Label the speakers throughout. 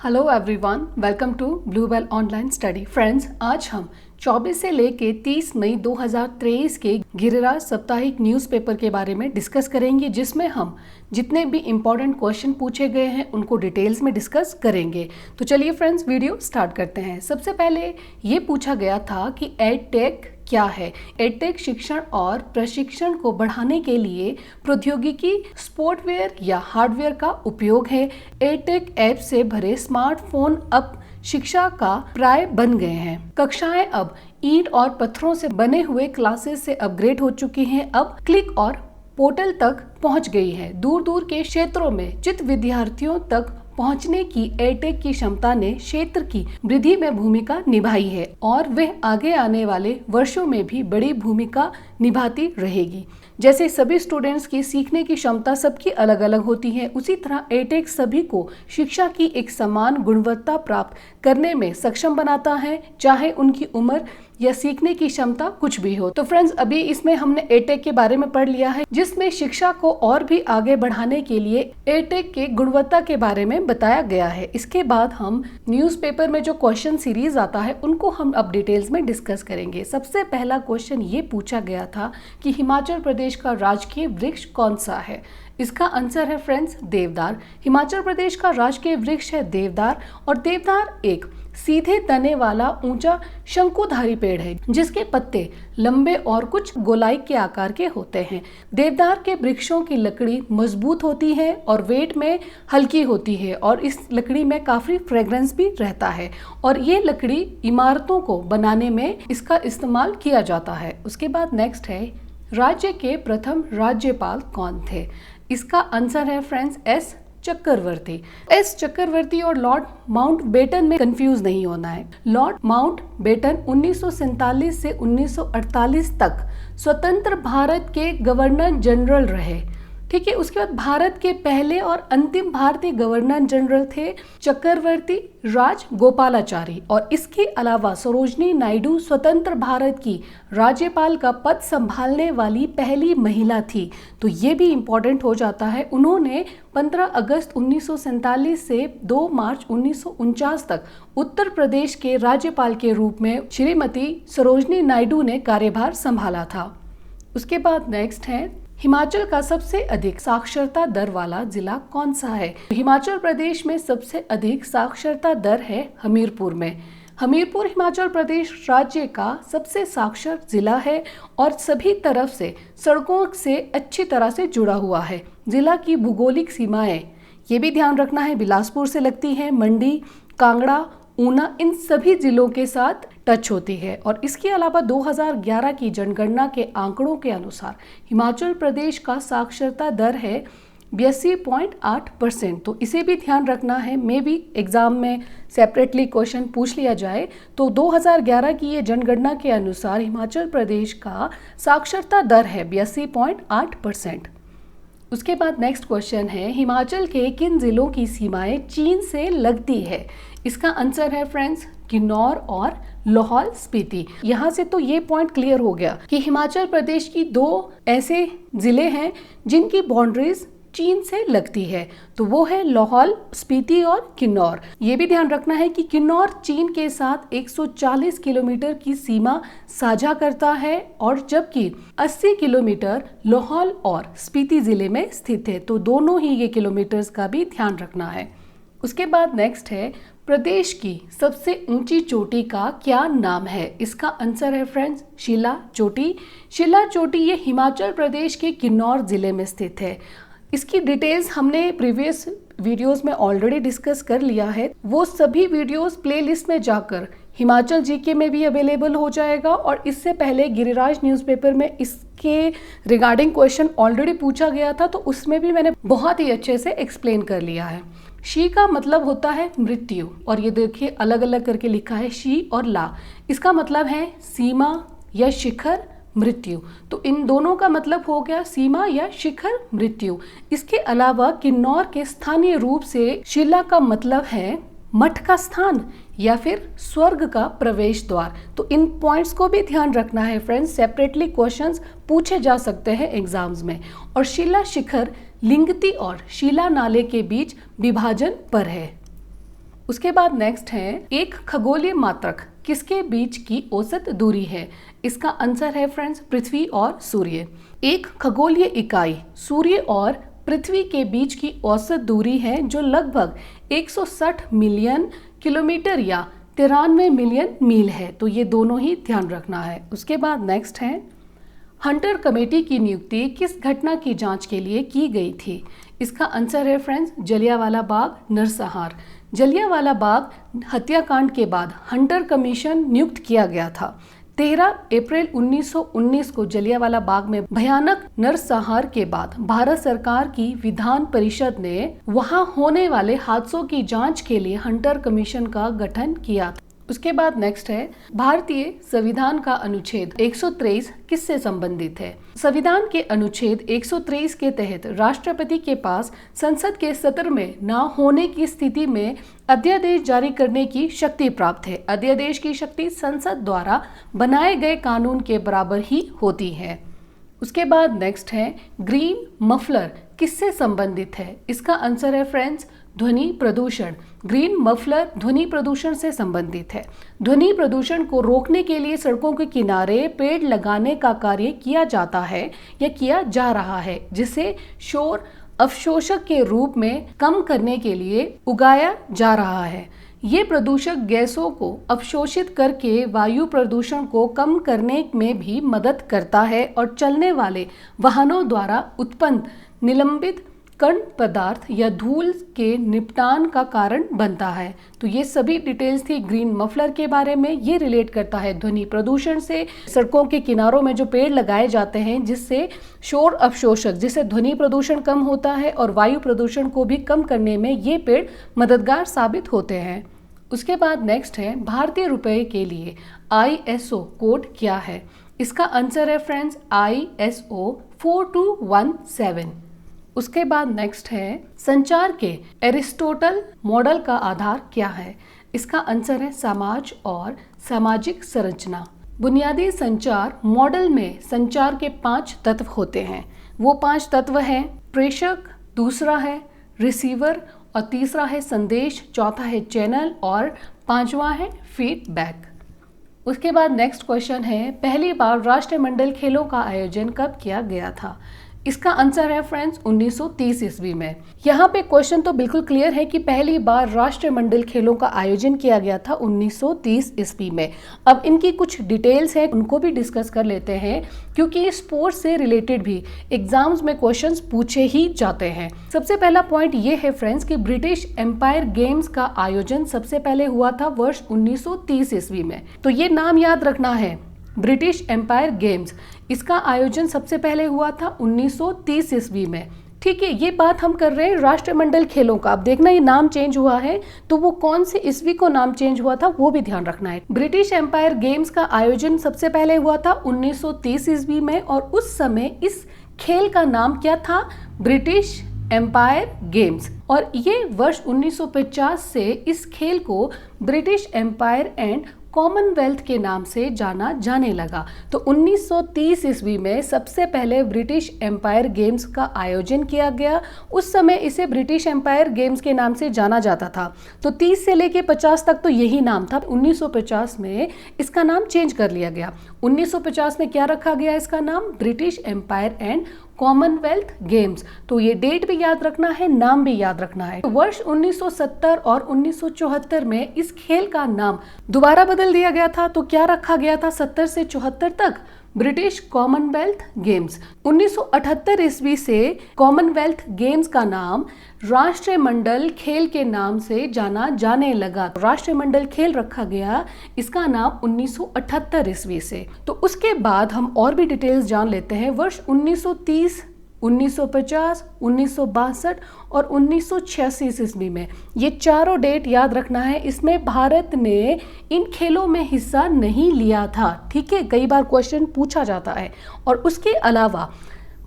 Speaker 1: Hello everyone, welcome to Bluebell online study. Friends, आज हम 24 से लेके 30 मई 2023 के गिरिराज साप्ताहिक न्यूज़पेपर के बारे में डिस्कस करेंगे, जिसमें हम जितने भी इम्पोर्टेंट क्वेश्चन पूछे गए हैं उनको डिटेल्स में डिस्कस करेंगे। तो चलिए फ्रेंड्स, वीडियो स्टार्ट करते हैं। सबसे पहले ये पूछा गया था कि एडटेक क्या है। एडटेक शिक्षण और प्रशिक्षण को बढ़ाने के लिए प्रौद्योगिकी, सॉफ्टवेयर या हार्डवेयर का उपयोग है। एडटेक ऐप से भरे स्मार्टफोन अब शिक्षा का प्राय बन गए हैं। कक्षाएं अब ईंट और पत्थरों से बने हुए क्लासेस से अपग्रेड हो चुकी हैं। अब क्लिक और पोर्टल तक पहुंच गई है। दूर दूर के क्षेत्रों में चित विद्यार्थियों तक पहुंचने की एडटेक की क्षमता ने क्षेत्र की वृद्धि में भूमिका निभाई है और वह आगे आने वाले वर्षों में भी बड़ी भूमिका निभाती रहेगी। जैसे सभी स्टूडेंट्स की सीखने की क्षमता सबकी अलग अलग होती है, उसी तरह एडटेक सभी को शिक्षा की एक समान गुणवत्ता प्राप्त करने में सक्षम बनाता है, चाहे उनकी उम्र या सीखने की क्षमता कुछ भी हो। तो फ्रेंड्स, अभी इसमें हमने एडटेक के बारे में पढ़ लिया है, जिसमें शिक्षा को और भी आगे बढ़ाने के लिए एडटेक के गुणवत्ता के बारे में बताया गया है। इसके बाद हम न्यूज़पेपर में जो क्वेश्चन सीरीज आता है उनको हम अब डिटेल्स में डिस्कस करेंगे। सबसे पहला क्वेश्चन ये पूछा गया था कि हिमाचल प्रदेश का राजकीय वृक्ष कौन सा है। इसका आंसर है फ्रेंड्स देवदार। हिमाचल प्रदेश का राजकीय वृक्ष है देवदार, और देवदार एक सीधे तने वाला ऊंचा शंकुधारी पेड़ है जिसके पत्ते लंबे और कुछ गोलाई के आकार के होते हैं। देवदार के वृक्षों की लकड़ी मजबूत होती है और वेट में हल्की होती है, और इस लकड़ी में काफी फ्रेग्रेंस भी रहता है, और ये लकड़ी इमारतों को बनाने में इसका इस्तेमाल किया जाता है। उसके बाद नेक्स्ट है, राज्य के प्रथम राज्यपाल कौन थे। इसका आंसर है फ्रेंड्स एस चक्रवर्ती। एस चक्रवर्ती और लॉर्ड माउंटबेटन में कंफ्यूज नहीं होना है। लॉर्ड माउंटबेटन 1947 से 1948 तक स्वतंत्र भारत के गवर्नर जनरल रहे। ठीक है, उसके बाद भारत के पहले और अंतिम भारतीय गवर्नर जनरल थे चक्रवर्ती राजगोपालाचारी, और इसके अलावा सरोजनी नायडू स्वतंत्र भारत की राज्यपाल का पद संभालने वाली पहली महिला थी। तो ये भी इम्पोर्टेंट हो जाता है। उन्होंने 15 अगस्त 1947 से 2 मार्च 1949 तक उत्तर प्रदेश के राज्यपाल के रूप में श्रीमती सरोजनी नायडू ने कार्यभार संभाला था। उसके बाद नेक्स्ट है, हिमाचल का सबसे अधिक साक्षरता दर वाला जिला कौन सा है। हिमाचल प्रदेश में सबसे अधिक साक्षरता दर है हमीरपुर में। हमीरपुर हिमाचल प्रदेश राज्य का सबसे साक्षर जिला है और सभी तरफ से सड़कों से अच्छी तरह से जुड़ा हुआ है। जिला की भूगोलिक सीमाएं ये भी ध्यान रखना है, बिलासपुर से लगती है, मंडी, कांगड़ा, ऊना, इन सभी जिलों के साथ टच होती है। और इसके अलावा 2011 की जनगणना के आंकड़ों के अनुसार हिमाचल प्रदेश का साक्षरता दर है 82.8%। तो इसे भी ध्यान रखना है, मे भी एग्जाम में सेपरेटली क्वेश्चन पूछ लिया जाए। तो 2011 की ये जनगणना के अनुसार हिमाचल प्रदेश का साक्षरता दर है 82.8%। उसके बाद नेक्स्ट क्वेश्चन है, हिमाचल के किन जिलों की सीमाएं चीन से लगती है। इसका आंसर है फ्रेंड्स किन्नौर और लाहौल स्पीति। यहाँ से तो ये पॉइंट क्लियर हो गया कि हिमाचल प्रदेश की 2 ऐसे जिले हैं जिनकी बाउंड्रीज चीन से लगती है, तो वो है लाहौल स्पीति और किन्नौर। ये भी ध्यान रखना है कि किन्नौर चीन के साथ 140 किलोमीटर की सीमा साझा करता है, और जबकि 80 किलोमीटर लाहौल और स्पीति जिले में स्थित है। तो दोनों ही ये किलोमीटर्स का भी ध्यान रखना है। उसके बाद नेक्स्ट है, प्रदेश की सबसे ऊंची चोटी का क्या नाम है। इसका आंसर है फ्रेंड्स शिला चोटी। शिला चोटी ये हिमाचल प्रदेश के किन्नौर जिले में स्थित है। इसकी डिटेल्स हमने प्रीवियस वीडियोस में ऑलरेडी डिस्कस कर लिया है। वो सभी वीडियोस प्लेलिस्ट में जाकर हिमाचल जीके में भी अवेलेबल हो जाएगा, और इससे पहले गिरिराज न्यूज़पेपर में इसके रिगार्डिंग क्वेश्चन ऑलरेडी पूछा गया था, तो उसमें भी मैंने बहुत ही अच्छे से एक्सप्लेन कर लिया है। शी का मतलब होता है मृत्यु, और ये देखिए अलग अलग करके लिखा है शी और ला। इसका मतलब है सीमा या शिखर, मृत्यु। तो इन दोनों का मतलब हो गया सीमा या शिखर, मृत्यु। इसके अलावा किन्नौर के स्थानीय रूप से शिला का मतलब है मठ का स्थान या फिर स्वर्ग का प्रवेश द्वार। तो इन पॉइंट्स को भी ध्यान रखना है फ्रेंड्स, सेपरेटली क्वेश्चंस पूछे जा सकते हैं एग्जाम्स में। और शिला शिखर लिंगती और शिला नाले के बीच विभाजन पर है। उसके बाद नेक्स्ट है, एक खगोलीय मात्रक किसके बीच की औसत दूरी है? इसका आंसर है फ्रेंड्स पृथ्वी और सूर्य। एक खगोलीय इकाई सूर्य और पृथ्वी के बीच की औसत दूरी है जो लगभग 160 मिलियन किलोमीटर या 93 मिलियन मील है। तो ये दोनों ही ध्यान रखना है। उसके बाद नेक्स्ट है, हंटर कमेटी की नियुक्ति किस घटना की जांच के लिए की गई थी? इसका आंसर है फ्रेंड्स जलियांवाला बाग नरसंहार। जलियांवाला बाग हत्याकांड के बाद हंटर कमीशन नियुक्त किया गया था। 13 अप्रैल 1919 को जलियांवाला बाग में भयानक नरसंहार के बाद भारत सरकार की विधान परिषद ने वहां होने वाले हादसों की जांच के लिए हंटर कमीशन का गठन किया था। उसके बाद नेक्स्ट है, भारतीय संविधान का अनुच्छेद 123 किससे संबंधित है? संविधान के अनुच्छेद 123 के तहत राष्ट्रपति के पास संसद के सत्र में न होने की स्थिति में अध्यादेश जारी करने की शक्ति प्राप्त है। अध्यादेश की शक्ति संसद द्वारा बनाए गए कानून के बराबर ही होती है। उसके बाद नेक्स्ट है, ग्रीन मफलर किससे संबंधित है? इसका आंसर है फ्रेंड्स ध्वनि प्रदूषण। ग्रीन मफलर ध्वनि प्रदूषण से संबंधित है। ध्वनि प्रदूषण को रोकने के लिए सड़कों के किनारे पेड़ लगाने का कार्य किया जाता है या किया जा रहा है, जिसे शोर अवशोषक के रूप में कम करने के लिए उगाया जा रहा है। ये प्रदूषक गैसों को अवशोषित करके वायु प्रदूषण को कम करने में भी मदद करता है और चलने वाले वाहनों द्वारा उत्पन्न निलंबित कण पदार्थ या धूल के निपटान का कारण बनता है। तो ये सभी डिटेल्स थी ग्रीन मफलर के बारे में। ये रिलेट करता है ध्वनि प्रदूषण से। सड़कों के किनारों में जो पेड़ लगाए जाते हैं जिससे शोर अवशोषक, जिससे ध्वनि प्रदूषण कम होता है और वायु प्रदूषण को भी कम करने में ये पेड़ मददगार साबित होते हैं। उसके बाद नेक्स्ट है, भारतीय रुपए के लिए ISO कोड क्या है? इसका आंसर है फ्रेंड्स ISO 4217। उसके बाद नेक्स्ट है, संचार के एरिस्टोटल मॉडल का आधार क्या है? इसका आंसर है समाज और सामाजिक संरचना। बुनियादी संचार मॉडल में संचार के 5 तत्व होते हैं। वो 5 तत्व हैं प्रेषक, दूसरा है रिसीवर और तीसरा है संदेश, चौथा है चैनल और पांचवा है फीडबैक। उसके बाद नेक्स्ट क्वेश्चन है, पहली बार राष्ट्रमंडल खेलों का आयोजन कब किया गया था? इसका आंसर है फ्रेंड्स 1930 ईस्वी में। यहाँ पे क्वेश्चन तो बिल्कुल क्लियर है कि पहली बार राष्ट्रमंडल खेलों का आयोजन किया गया था 1930 ईस्वी में। अब इनकी कुछ डिटेल्स हैं, उनको भी डिस्कस कर लेते हैं क्योंकि स्पोर्ट्स से रिलेटेड भी एग्जाम्स में क्वेश्चंस पूछे ही जाते हैं। सबसे पहला पॉइंट ये है फ्रेंड्स कि ब्रिटिश एम्पायर गेम्स का आयोजन सबसे पहले हुआ था वर्ष 1930 ईस्वी में। तो ये नाम याद रखना है, ब्रिटिश एम्पायर गेम्स, इसका आयोजन सबसे पहले हुआ था 1930 ईस्वी में। ठीक है, ये बात हम कर रहे हैं राष्ट्रमंडल खेलों का। अब देखना ये नाम चेंज हुआ है तो वो कौन से ईस्वी को नाम चेंज हुआ था वो भी ध्यान रखना है। ब्रिटिश एम्पायर गेम्स का आयोजन सबसे पहले हुआ था 1930 ईस्वी में और उस समय इस खेल का नाम क्या था? British Empire Games. और ये वर्ष 1950 से इस खेल को ब्रिटिश एम्पायर एंड कॉमनवेल्थ के नाम से जाना जाने लगा। तो 1930 ईस्वी में सबसे पहले ब्रिटिश एम्पायर गेम्स का आयोजन किया गया। उस समय इसे ब्रिटिश एम्पायर गेम्स के नाम से जाना जाता था। तो 30 से लेके 50 तक तो यही नाम था। 1950 में इसका नाम चेंज कर लिया गया। 1950 में क्या रखा गया इसका नाम? British Empire and Commonwealth Games. तो ये डेट भी याद रखना है, नाम भी याद रखना है। वर्ष 1970 और 1974 में इस खेल का नाम दोबारा बदल दिया गया था। तो क्या रखा गया था 70 से 74 तक? British Commonwealth games. 1978 ईस्वी से कॉमनवेल्थ गेम्स का नाम राष्ट्रमंडल खेल के नाम से जाना जाने लगा। राष्ट्रमंडल खेल रखा गया इसका नाम 1978 ईस्वी से। तो उसके बाद हम और भी डिटेल्स जान लेते हैं। वर्ष 1930, 1950, 1962 और 1986 ईस्वी में, ये चारों डेट याद रखना है। इसमें भारत ने इन खेलों में हिस्सा नहीं लिया था। ठीक है, कई बार क्वेश्चन पूछा जाता है। और उसके अलावा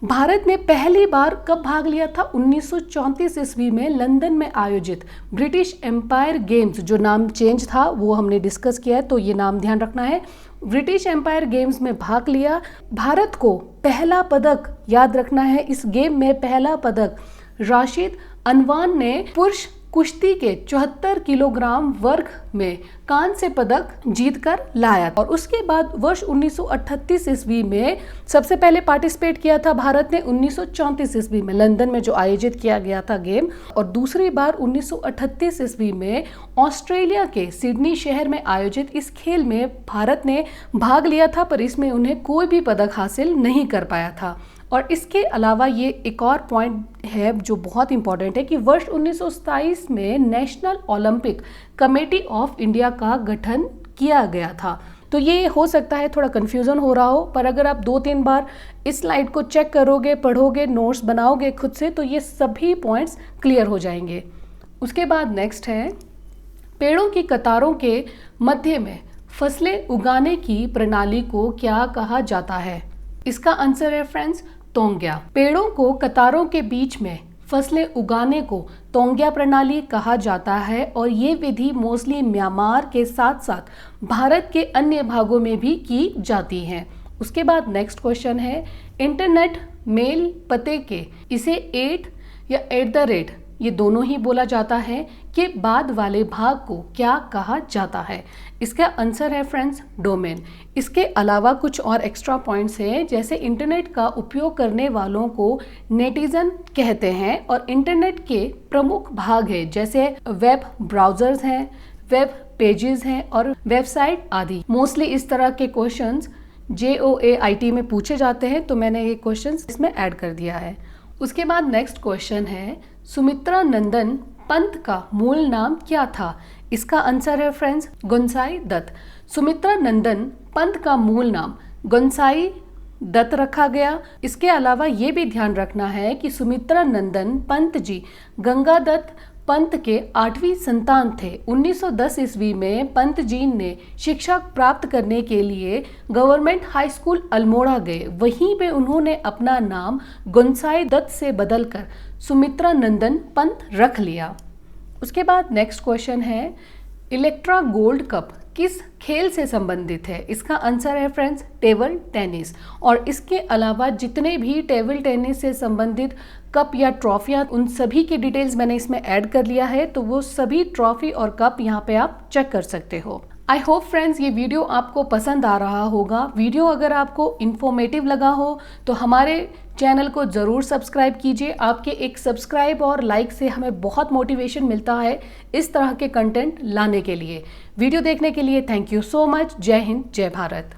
Speaker 1: भारत ने पहली बार कब भाग लिया था? 1934 ईस्वी में लंदन में आयोजित ब्रिटिश एम्पायर गेम्स, जो नाम चेंज था वो हमने डिस्कस किया है, तो ये नाम ध्यान रखना है। ब्रिटिश एम्पायर गेम्स में भाग लिया। भारत को पहला पदक याद रखना है, इस गेम में पहला पदक राशिद अनवान ने पुरुष कुश्ती के 74 किलोग्राम वर्ग में कांस्य पदक जीतकर लाया और उसके बाद वर्ष 1938 ईस्वी में सबसे पहले पार्टिसिपेट किया था भारत ने 1934 ईस्वी में लंदन में जो आयोजित किया गया था गेम, और दूसरी बार 1938 ईस्वी में ऑस्ट्रेलिया के सिडनी शहर में आयोजित इस खेल में भारत ने भाग लिया था, पर इसमें उन्हें कोई भी पदक हासिल नहीं कर पाया था। और इसके अलावा ये एक और पॉइंट है जो बहुत इंपॉर्टेंट है कि वर्ष 1927 में national Olympic committee of India का गठन किया गया था। तो ये हो सकता है थोड़ा कन्फ्यूज़न हो रहा हो, पर अगर आप 2-3 बार इस स्लाइड को चेक करोगे, पढ़ोगे, नोट्स बनाओगे खुद से, तो ये सभी पॉइंट्स क्लियर हो जाएंगे। उसके बाद नेक्स्ट है, पेड़ों की कतारों के मध्य में फसलें उगाने की प्रणाली को क्या कहा जाता है? इसका आंसर है फ्रेंड्स तोंग्या। पेड़ों को कतारों के बीच में फसलें उगाने को तोंग्या प्रणाली कहा जाता है और ये विधि मोस्टली म्यांमार के साथ साथ भारत के अन्य भागों में भी की जाती है। उसके बाद नेक्स्ट क्वेश्चन है, इंटरनेट मेल पते के इसे @ या @ ये दोनों ही बोला जाता है कि बाद वाले भाग को क्या कहा जाता है? इसका आंसर है फ्रेंड्स डोमेन। इसके अलावा कुछ और एक्स्ट्रा पॉइंट्स हैं, जैसे इंटरनेट का उपयोग करने वालों को नेटिजन कहते हैं और इंटरनेट के प्रमुख भाग हैं जैसे वेब ब्राउजर्स हैं, वेब पेजेस हैं और वेबसाइट आदि। मोस्टली इस तरह के क्वेश्चंस JOAIT में पूछे जाते हैं, तो मैंने ये क्वेश्चंस इसमें ऐड कर दिया है। उसके बाद नेक्स्ट क्वेश्चन है, सुमित्रा नंदन पंत का मूल नाम क्या था? इसका आंसर है फ्रेंड्स गोंसाई दत्त। सुमित्रा नंदन पंत का मूल नाम गोंसाई दत्त रखा गया। इसके अलावा ये भी ध्यान रखना है कि सुमित्रा नंदन पंत जी गंगा दत्त पंत के 8वीं संतान थे। 1910 ईस्वी में पंत जी ने शिक्षा प्राप्त करने के लिए गवर्नमेंट हाई स्कूल अल्मोड़ा गए। वहीं पे उन्होंने अपना नाम गोंसाई दत्त से बदलकर सुमित्रा नंदन पंत रख लिया। उसके बाद नेक्स्ट क्वेश्चन है, इलेक्ट्रा गोल्ड कप किस खेल से संबंधित है? इसका आंसर है फ्रेंड्स टेबल टेनिस। और इसके अलावा जितने भी टेबल टेनिस से संबंधित कप या ट्रॉफियाँ, उन सभी की डिटेल्स मैंने इसमें ऐड कर लिया है, तो वो सभी ट्रॉफी और कप यहाँ पे आप चेक कर सकते हो। आई होप फ्रेंड्स ये वीडियो आपको पसंद आ रहा होगा। वीडियो अगर आपको इन्फॉर्मेटिव लगा हो तो हमारे चैनल को ज़रूर सब्सक्राइब कीजिए। आपके एक सब्सक्राइब और लाइक से हमें बहुत मोटिवेशन मिलता है इस तरह के कंटेंट लाने के लिए। वीडियो देखने के लिए थैंक यू सो मच। जय हिंद, जय भारत।